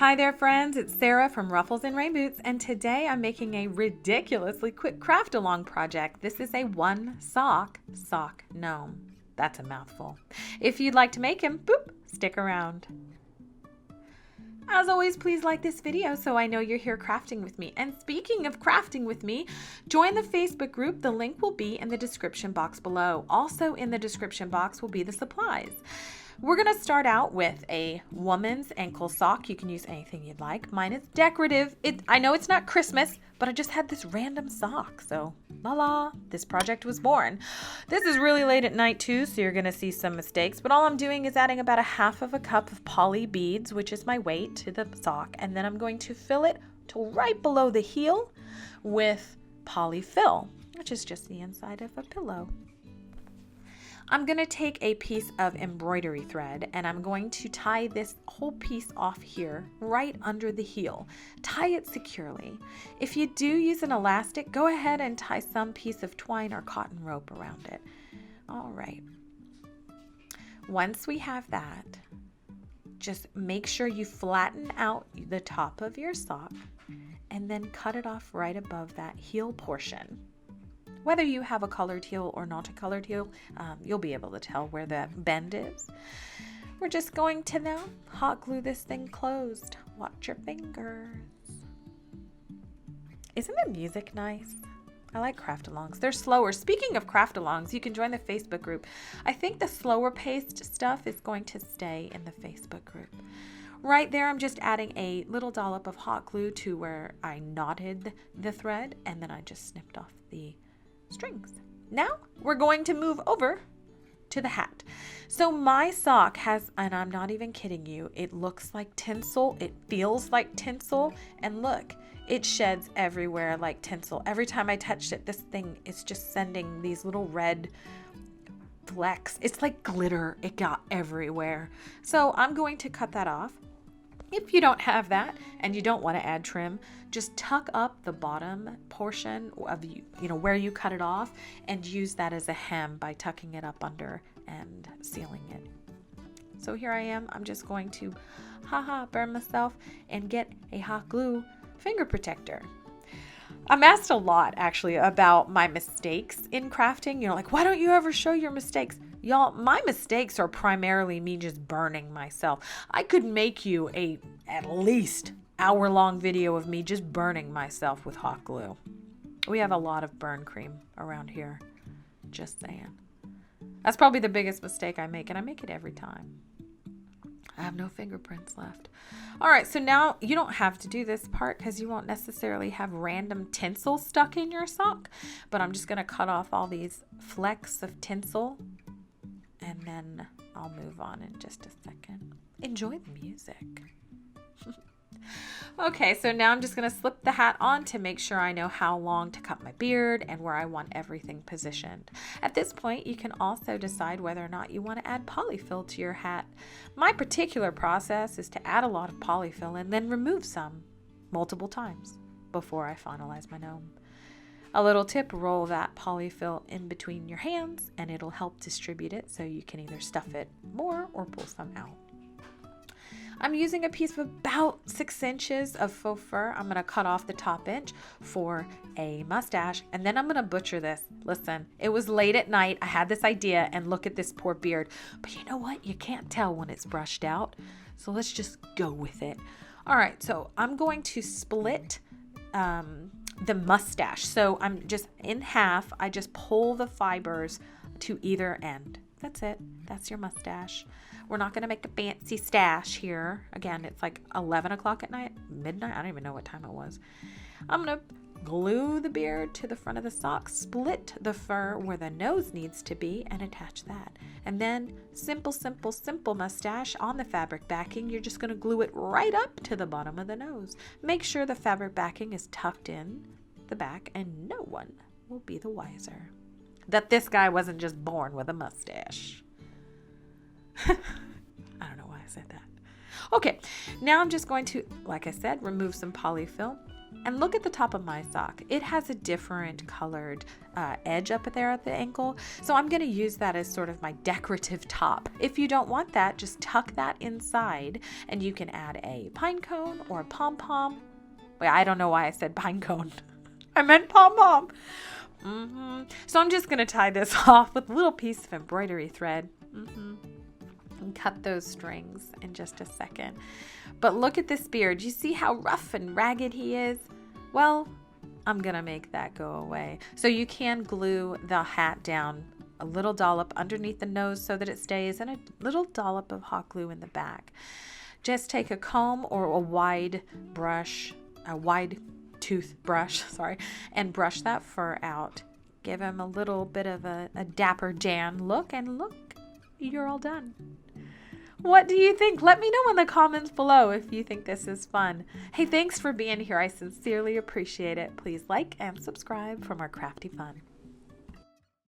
Hi there friends, it's Sarah from Ruffles and Rain Boots, and today I'm making a ridiculously quick craft along project. This is a one sock gnome. That's a mouthful. If you'd like to make him, stick around. As always, please like this video so I know you're here crafting with me. And speaking of crafting with me, join the Facebook group. The link will be in the description box below. Also in the description box will be the supplies. We're going to start out with a woman's ankle sock. You can use anything you'd like. Mine is decorative. I know it's not Christmas, but I just had this random sock. So, this project was born. This is really late at night too, so you're going to see some mistakes. But all I'm doing is adding about 1/2 cup of poly beads, which is my weight, to the sock. And then I'm going to fill it to right below the heel with polyfill, which is just the inside of a pillow. I'm going to take a piece of embroidery thread and I'm going to tie this whole piece off here right under the heel. Tie it securely. If you do use an elastic, go ahead and tie some piece of twine or cotton rope around it. All right. Once we have that, just make sure you flatten out the top of your sock and then cut it off right above that heel portion. Whether you have a colored heel or not a colored heel, you'll be able to tell where the bend is. We're just going to now hot glue this thing closed. Watch your fingers. Isn't the music nice? I like craft-alongs. They're slower. Speaking of craft-alongs, you can join the Facebook group. I think the slower paced stuff is going to stay in the Facebook group. Right there, I'm just adding a little dollop of hot glue to where I knotted the thread, and then I just snipped off the strings. Now we're going to move over to the hat. So my sock has, and I'm not even kidding you, it looks like tinsel, it feels like tinsel, and look, it sheds everywhere like tinsel. Every time I touched it, this thing is just sending these little red flecks. It's like glitter. It got everywhere. So I'm going to cut that off. If you don't have that and you don't want to add trim, just tuck up the bottom portion of where you cut it off and use that as a hem by tucking it up under and sealing it. So here I am. I'm just going to burn myself and get a hot glue finger protector. I'm asked a lot actually about my mistakes in crafting. Like, why don't you ever show your mistakes? Y'all, my mistakes are primarily me just burning myself. I could make you at least hour-long video of me just burning myself with hot glue. We have a lot of burn cream around here. Just saying. That's probably the biggest mistake I make, and I make it every time. I have no fingerprints left. All right, so now you don't have to do this part because you won't necessarily have random tinsel stuck in your sock, but I'm just going to cut off all these flecks of tinsel, and then I'll move on in just a second. Enjoy the music. Okay, so now I'm just going to slip the hat on to make sure I know how long to cut my beard and where I want everything positioned. At this point, you can also decide whether or not you want to add polyfill to your hat. My particular process is to add a lot of polyfill and then remove some multiple times before I finalize my gnome. A little tip, roll that polyfill in between your hands and it'll help distribute it so you can either stuff it more or pull some out. I'm using a piece of about 6 inches of faux fur. I'm going to cut off the top inch for a mustache, and then I'm going to butcher this. Listen, it was late at night. I had this idea, and look at this poor beard. But you know what? You can't tell when it's brushed out, so let's just go with it. All right, so I'm going to split the mustache. So I'm just in half. I just pull the fibers to either end. That's it. That's your mustache. We're not going to make a fancy stash here. Again, it's like 11 o'clock at night, midnight. I don't even know what time it was. I'm going to glue the beard to the front of the sock, split the fur where the nose needs to be, and attach that. And then simple mustache on the fabric backing. You're just going to glue it right up to the bottom of the nose. Make sure the fabric backing is tucked in the back, and no one will be the wiser that this guy wasn't just born with a mustache. I don't know why I said that. Okay, now I'm just going to, like I said, remove some polyfill. And look at the top of my sock. It has a different colored edge up there at the ankle. So I'm going to use that as sort of my decorative top. If you don't want that, just tuck that inside and you can add a pine cone or a pom-pom. Wait, I don't know why I said pine cone. I meant pom-pom. So I'm just going to tie this off with a little piece of embroidery thread. And cut those strings in just a second. But look at this beard. You see how rough and ragged he is? Well, I'm going to make that go away. So you can glue the hat down a little dollop underneath the nose so that it stays, and a little dollop of hot glue in the back. Just take a comb or a wide toothbrush, and brush that fur out. Give him a little bit of a Dapper Dan look, and look, you're all done. What do you think? Let me know in the comments below if you think this is fun. Hey, thanks for being here. I sincerely appreciate it. Please like and subscribe for more crafty fun.